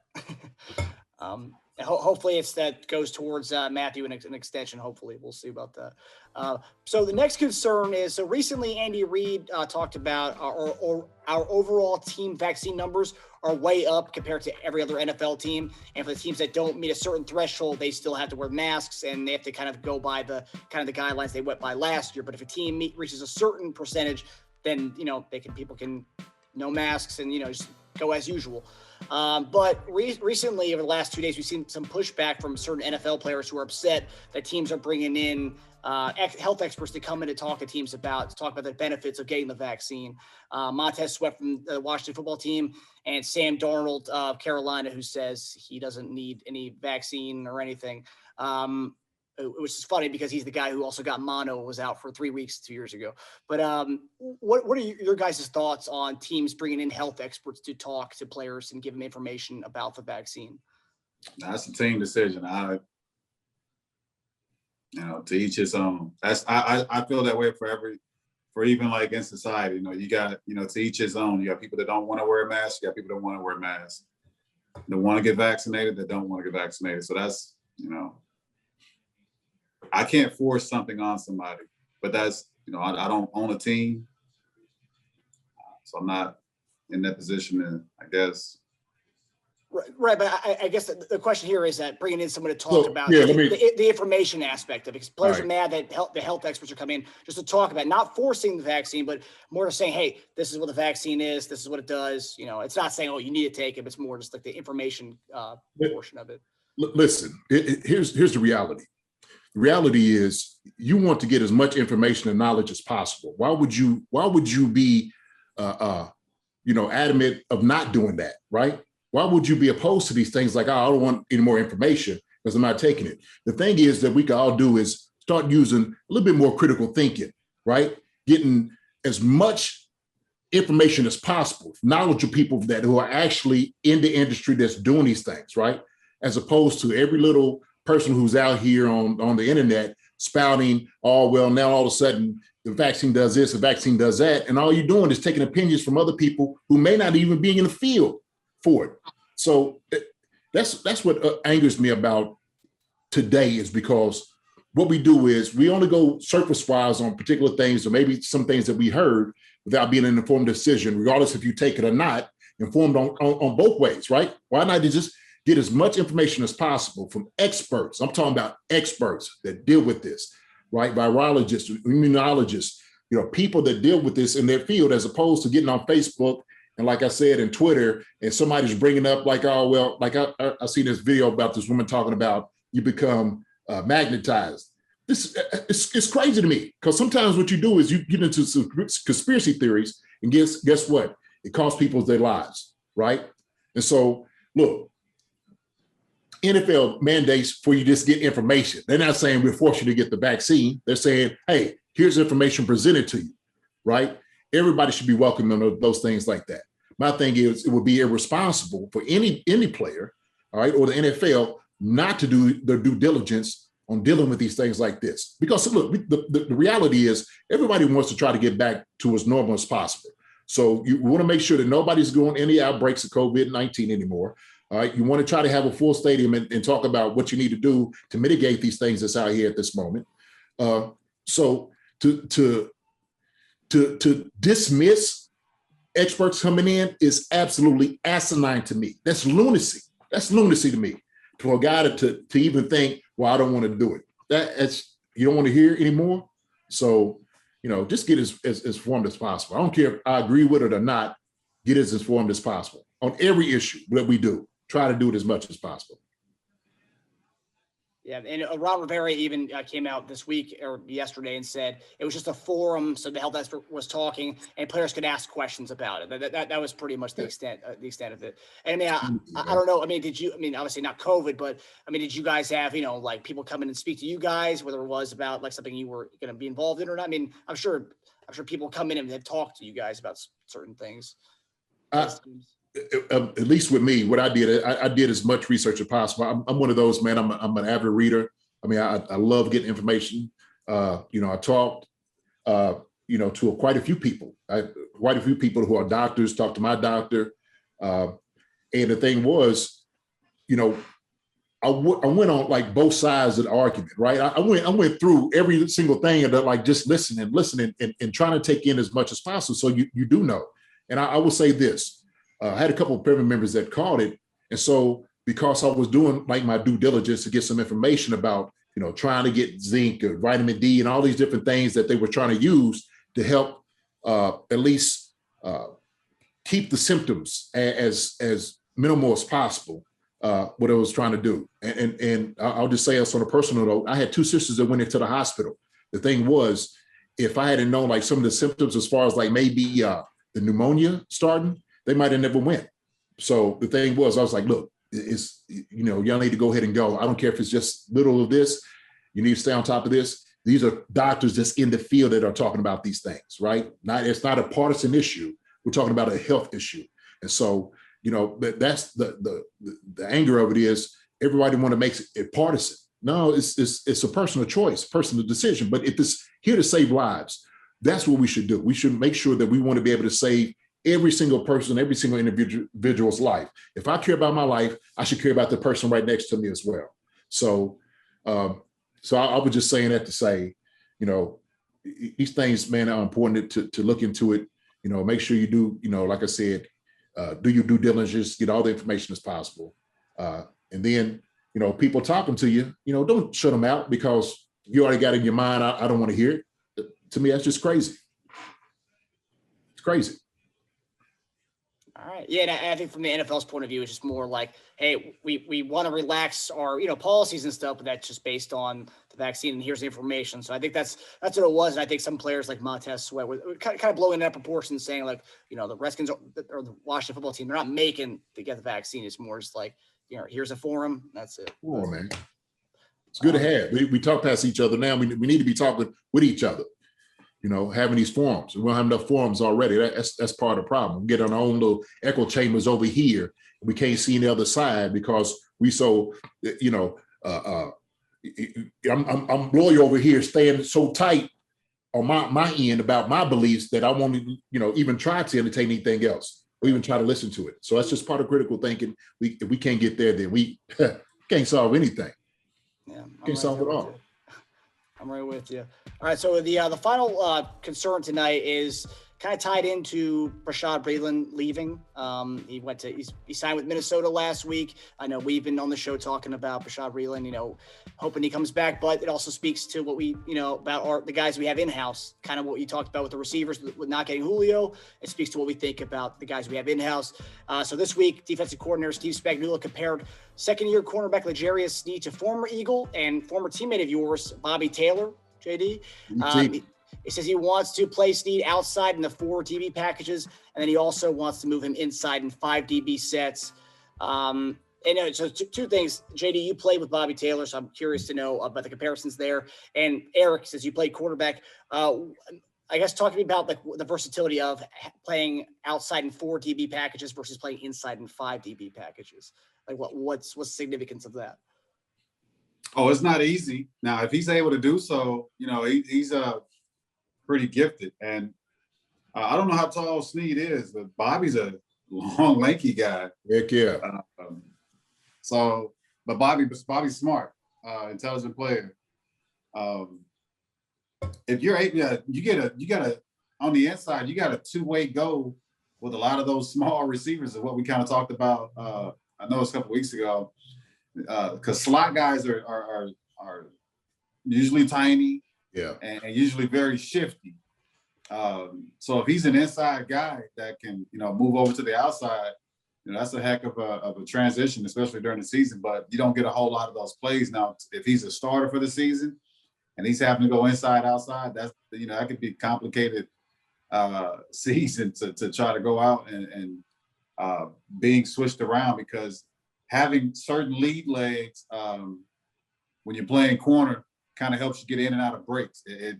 Hopefully that goes towards Matthew an extension. Hopefully we'll see about that. So the next concern is, so recently Andy Reid talked about our overall team vaccine numbers are way up compared to every other NFL team. And for the teams that don't meet a certain threshold, they still have to wear masks and they have to kind of go by the guidelines they went by last year. But if a team reaches a certain percentage, then, people can no masks and, just go as usual. But recently, over the last 2 days, we've seen some pushback from certain NFL players who are upset that teams are bringing in health experts to come in to talk to teams about the benefits of getting the vaccine. Montez Sweat from the Washington football team and Sam Darnold of Carolina, who says he doesn't need any vaccine or anything. Which is funny because he's the guy who also got mono and was out for 3 weeks 2 years ago. But what are your guys' thoughts on teams bringing in health experts to talk to players and give them information about the vaccine? That's a team decision. To each his own. I feel that way for even like in society. You got, to each his own. You got people that don't want to wear a mask. You got people that want to wear masks. That want to get vaccinated, that don't want to get vaccinated. So that's, I can't force something on somebody, but that's, I don't own a team. So I'm not in that position, I guess. Right. But I guess the question here is that bringing in someone to talk about the information aspect of it, because players are mad that the health experts are coming in just to talk about, not forcing the vaccine, but more to saying, hey, this is what the vaccine is. This is what it does. It's not saying, oh, you need to take it. But it's more just like the information portion of it. Listen, here's the reality. The reality is you want to get as much information and knowledge as possible. Why would you be, adamant of not doing that, right? Why would you be opposed to these things like, oh, I don't want any more information because I'm not taking it? The thing is that we can all do is start using a little bit more critical thinking, right? Getting as much information as possible, knowledge of people who are actually in the industry that's doing these things, right? As opposed to every little person who's out here on the internet spouting, oh, well, now all of a sudden the vaccine does this, the vaccine does that. And all you're doing is taking opinions from other people who may not even be in the field for it. So that's what angers me about today, is because what we do is we only go surface wise on particular things, or maybe some things that we heard, without being an informed decision, regardless if you take it or not, informed on both ways, right? Why not just get as much information as possible from experts? I'm talking about experts that deal with this, right? Virologists, immunologists, people that deal with this in their field, as opposed to getting on Facebook and, like I said, in Twitter, and somebody's bringing up like, oh, well, like I seen this video about this woman talking about you become magnetized. It's crazy to me, because sometimes what you do is you get into some conspiracy theories, and guess what? It costs people their lives, right? And so, look, NFL mandates for you to just get information. They're not saying we're forcing you to get the vaccine. They're saying, hey, here's information presented to you, right? Everybody should be welcoming those things like that. My thing is, it would be irresponsible for any player, all right, or the NFL not to do their due diligence on dealing with these things like this. Because look, the reality is everybody wants to try to get back to as normal as possible. So you want to make sure that nobody's going any outbreaks of COVID-19 anymore. All right, you want to try to have a full stadium and talk about what you need to do to mitigate these things that's out here at this moment. So to dismiss experts coming in is absolutely asinine to me. That's lunacy. That's lunacy to me. For a guy to even think, well, I don't want to do it. That's you don't want to hear anymore. So, just get as informed as possible. I don't care if I agree with it or not. Get as informed as possible on every issue that we do. Try to do it as much as possible. Yeah, and Ron Rivera even came out this week or yesterday and said it was just a forum, so the health expert was talking, and players could ask questions about it. That was pretty much the extent of it. And I don't know. I mean, obviously not COVID, but did you guys have like people come in and speak to you guys, whether it was about like something you were going to be involved in or not? I mean, I'm sure people come in and have talked to you guys about certain things. At least with me, what I did as much research as possible. I'm one of those, man. I'm an avid reader. I love getting information. I talked, to quite a few people. Quite a few people who are doctors, talked to my doctor. And the thing was, I went on like both sides of the argument, right? I went through every single thing and like just listening and trying to take in as much as possible. So you do know. And I will say this. I had a couple of family members that caught it. And so because I was doing like my due diligence to get some information about, trying to get zinc or vitamin D and all these different things that they were trying to use to help at least keep the symptoms as minimal as possible, what I was trying to do. And I'll just say this on a personal note, I had two sisters that went into the hospital. The thing was, if I hadn't known like some of the symptoms as far as like maybe the pneumonia starting, they might have never went. So the thing was, I was like, look, it's, y'all need to go ahead and go. I don't care if it's just little of this. You need to stay on top of this. These are doctors that's in the field that are talking about these things, right? It's not a partisan issue. We're talking about a health issue. And so, that's the anger of it is everybody want to make it partisan. No, it's a personal choice, personal decision. But if it's here to save lives, that's what we should do. We should make sure that we want to be able to save every single person, every single individual's life. If I care about my life, I should care about the person right next to me as well. So, I was just saying that to say, these things, man, are important to look into it. Make sure you do, like I said, do your due diligence, get all the information as possible. And then, people talking to you, don't shut them out because you already got in your mind, I don't want to hear it. To me, that's just crazy. It's crazy. All right. Yeah, and I think from the NFL's point of view, it's just more like, hey, we want to relax our, policies and stuff, but that's just based on the vaccine, and here's the information. So I think that's what it was. And I think some players like Montez Sweat were kind of blowing that proportion, saying like, the Redskins or the Washington football team, they're not making to get the vaccine. It's more just like, here's a forum. That's it. Oh, man. It's good to have. We talk past each other now. We need to be talking with each other. Having these forums. We don't have enough forums already. That's part of the problem. We get on our own little echo chambers over here. We can't see the other side because we so, I'm loyal over here, staying so tight on my end about my beliefs that I won't even try to entertain anything else or even try to listen to it. So that's just part of critical thinking. If we can't get there, then we can't solve anything. Yeah, can't solve it all. I'm right with you. All right, so the final concern tonight is kind of tied into Bashaud Breeland leaving. He signed with Minnesota last week. I know we've been on the show talking about Bashaud Breeland, hoping he comes back, but it also speaks to what we, about the guys we have in-house, kind of what you talked about with the receivers, with not getting Julio. It speaks to what we think about the guys we have in-house. So this week, defensive coordinator Steve Spagnuolo compared second-year cornerback L'Jarius Sneed to former Eagle and former teammate of yours, Bobby Taylor, JD. He says he wants to play Sneed outside in the 4 DB packages, and then he also wants to move him inside in 5 DB sets. And so two things, JD, you played with Bobby Taylor, so I'm curious to know about the comparisons there. And Eric, since you played quarterback, I guess talk to me about the versatility of playing outside in 4 DB packages versus playing inside in 5 DB packages. Like what's the significance of that? Oh, it's not easy. Now, if he's able to do so, he's pretty gifted. And I don't know how tall Sneed is, but Bobby's a long, lanky guy. Heck yeah. But Bobby's smart, intelligent player. If you're able, you get a on the inside, you got a two-way go with a lot of those small receivers of what we kind of talked about. I know it's a couple weeks ago, because slot guys are usually tiny, and usually very shifty. So if he's an inside guy that can move over to the outside, that's a heck of a transition, especially during the season. But you don't get a whole lot of those plays now. If he's a starter for the season and he's having to go inside outside, that's that could be complicated season to try to go out and being switched around, because having certain lead legs when you're playing corner kind of helps you get in and out of breaks. It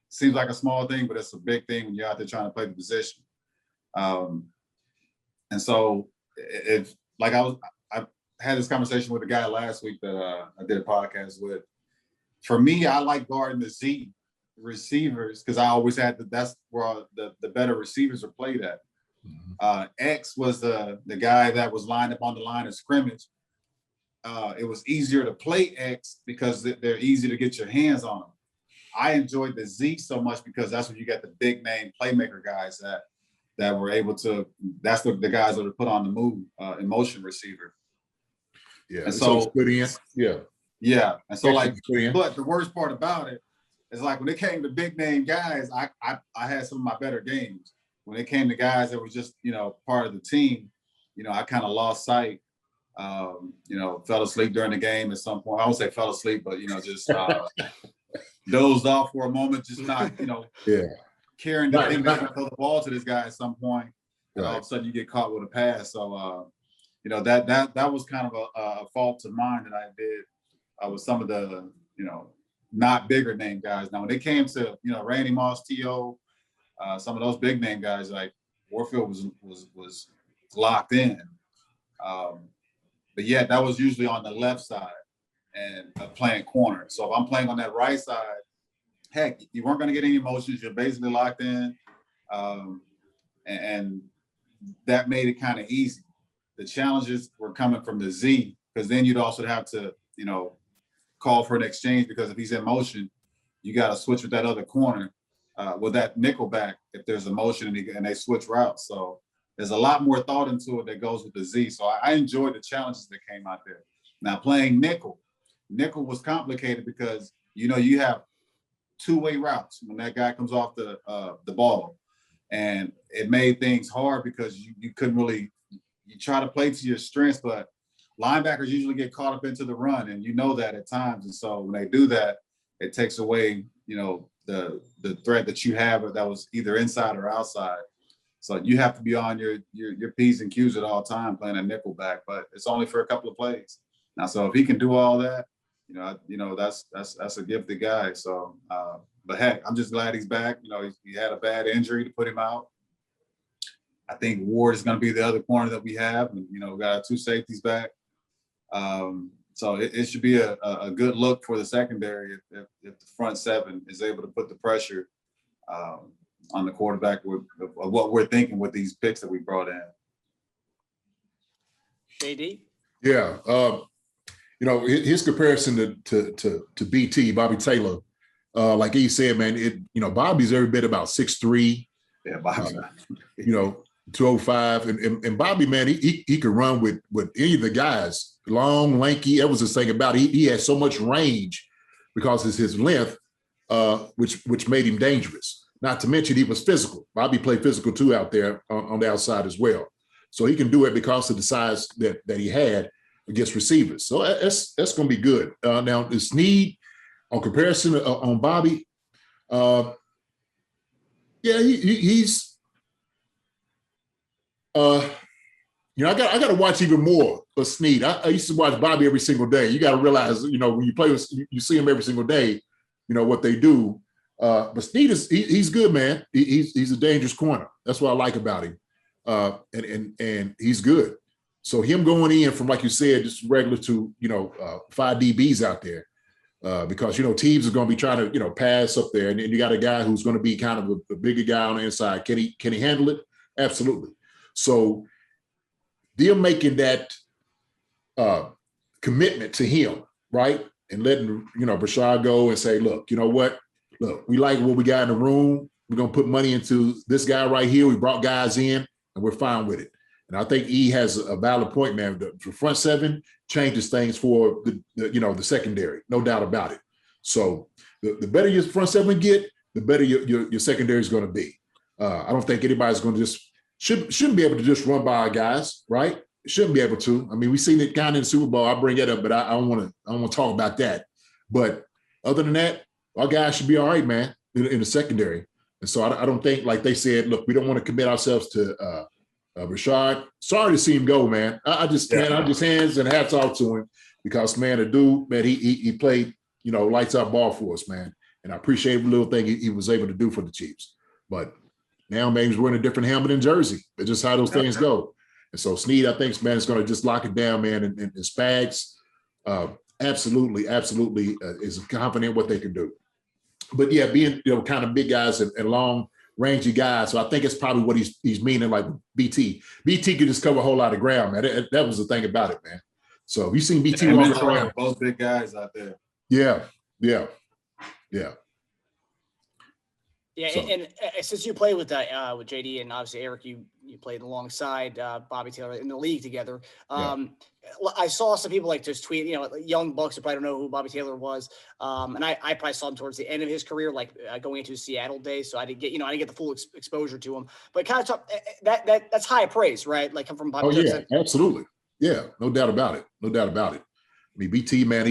seems like a small thing, but it's a big thing when you're out there trying to play the position. And so I had this conversation with a guy last week that I did a podcast with. For me, I like guarding the Z receivers because I always had that's where the better receivers are played at. X was the guy that was lined up on the line of scrimmage. It was easier to play X because they're easy to get your hands on them. I enjoyed the Z so much because that's when you got the big name playmaker guys that were able to. That's the guys that are put on the move, in motion receiver. Yeah, and so good in. Yeah, and so but the worst part about it is when it came to big name guys, I had some of my better games. When it came to guys that were just part of the team, I kind of lost sight. Fell asleep during the game at some point. I won't say fell asleep, but just dozed off for a moment, just not caring to think that throw the ball to this guy at some point, and all of a sudden you get caught with a pass. So that was kind of a fault of mine that I did with some of the not bigger name guys. Now when it came to Randy Moss, T.O., some of those big name guys like Warfield was locked in. But yeah, that was usually on the left side and playing corner. So if I'm playing on that right side, heck, you weren't going to get any motions. You're basically locked in. And that made it kind of easy. The challenges were coming from the Z, because then you'd also have to, call for an exchange, because if he's in motion, you got to switch with that other corner with that nickel back if there's a motion and they switch routes. So there's a lot more thought into it that goes with the Z. So I enjoyed the challenges that came out there. Now playing nickel was complicated because, you have two-way routes when that guy comes off the ball. And it made things hard because you couldn't really, you try to play to your strengths, but linebackers usually get caught up into the run, and that at times. And so when they do that, it takes away, the threat that you have that was either inside or outside. So you have to be on your P's and Q's at all time playing a nickel back, but it's only for a couple of plays. Now, so if he can do all that, that's a gifted guy. So, but heck, I'm just glad he's back. He had a bad injury to put him out. I think Ward is going to be the other corner that we have, and we got our 2 safeties back. So it should be a good look for the secondary if the front 7 is able to put the pressure on the quarterback of what we're thinking with these picks that we brought in. JD? Yeah. His comparison to BT, Bobby Taylor, like he said, man, Bobby's every bit about 6'3". Yeah, Bobby. 205. And Bobby, man, he could run with any of the guys. Long, lanky. That was the thing about it. He had so much range because it's his length, which made him dangerous. Not to mention he was physical. Bobby played physical too out there on the outside as well. So he can do it because of the size that he had against receivers. So that's going to be good. Now, the Sneed, on comparison on Bobby, he's I got to watch even more of Sneed. I used to watch Bobby every single day. You got to realize, when you play with, you see him every single day, what they do. But Sneed he's good, man. He's a dangerous corner. That's what I like about him. And he's good. So him going in from, like you said, just regular to, 5 DBs out there, because, teams are going to be trying to, pass up there. And then you got a guy who's going to be kind of a bigger guy on the inside. Can he handle it? Absolutely. So them making that commitment to him, right? And letting, Brashad go and say, look, you know what? Look, we like what we got in the room. We're going to put money into this guy right here. We brought guys in and we're fine with it. And I think E has a valid point, man. The front seven changes things for the secondary, no doubt about it. So the better your front seven get, the better your secondary is going to be. I don't think anybody's going to shouldn't be able to just run by our guys, right? Shouldn't be able to. I mean, we've seen it kind of in the Super Bowl. I bring that up, but I don't want to talk about that. But other than that, our guys should be all right, man, in the secondary. And so I don't think, like they said, look, we don't want to commit ourselves to Rashad. Sorry to see him go, man. I just hands and hats off to him, because, man, the dude, man, he played, lights out ball for us, man. And I appreciate every little thing he was able to do for the Chiefs. But now, man, he's wearing a different helmet and jersey. It's just how those things go. And so Sneed, I think, man, is going to just lock it down, man. And Spags, absolutely is confident what they can do. But yeah, being kind of big guys and long rangy guys. So I think it's probably what he's meaning, like BT. BT could just cover a whole lot of ground, man. That was the thing about it, man. So have you seen BT walking around? Both big guys out there. Yeah. Yeah, So. and since you played with JD and obviously Eric, you played alongside Bobby Taylor in the league together. I saw some people like just tweet, young bucks who probably don't know who Bobby Taylor was, and I probably saw him towards the end of his career, like going into his Seattle days. So I didn't get the full exposure to him. But kind of that's high praise, right? Like come from Bobby. Oh yeah, absolutely. Yeah, no doubt about it. I mean, BT, man,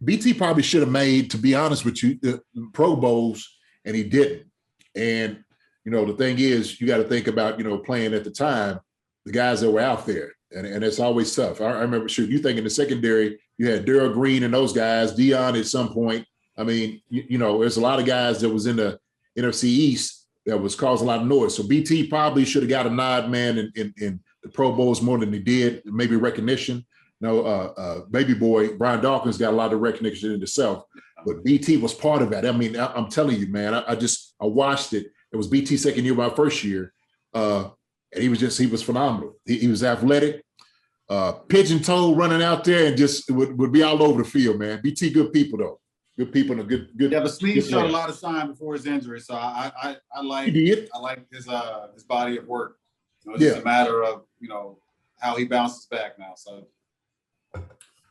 BT probably should have made, to be honest with you, the Pro Bowls. And he didn't. And, the thing is, you got to think about, playing at the time, the guys that were out there. And it's always tough. I remember, you think in the secondary, you had Darryl Green and those guys, Dion at some point. I mean, there's a lot of guys that was in the NFC East that was causing a lot of noise. So BT probably should have got a nod, man, in the Pro Bowls more than he did, maybe recognition. Baby boy, Brian Dawkins got a lot of recognition in himself. But BT was part of that. I mean, I'm telling you, man, I watched it. It was BT's second year, my first year. And he was phenomenal. He was athletic, pigeon-toed running out there, and just would be all over the field, man. BT, good people, though. Good people and a good. Yeah, but Sneed showed a lot of sign before his injury. So I like his body of work. It's just a matter of, how he bounces back now. So.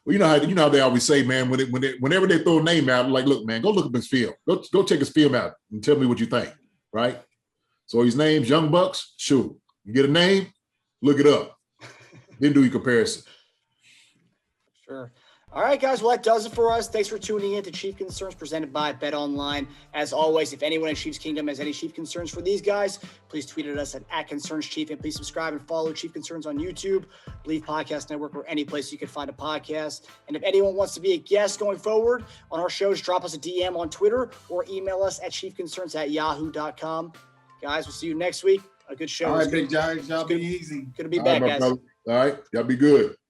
Well, you know how they always say, man, whenever they throw a name out, like, look, man, go look up his film. Go check his film out and tell me what you think, right? So his name's Young Bucks. Shoot, you get a name, look it up. Then do your comparison. Sure. All right, guys. Well, that does it for us. Thanks for tuning in to Chief Concerns presented by BetOnline. As always, if anyone in Chiefs Kingdom has any Chief Concerns for these guys, please tweet at us at @ConcernsChief, and please subscribe and follow Chief Concerns on YouTube, Believe Podcast Network, or any place you can find a podcast. And if anyone wants to be a guest going forward on our shows, drop us a DM on Twitter or email us at chiefconcerns@yahoo.com. Guys, we'll see you next week. A good show. All right, big guys. Y'all be easy. Good to be back, guys. All right, y'all be good.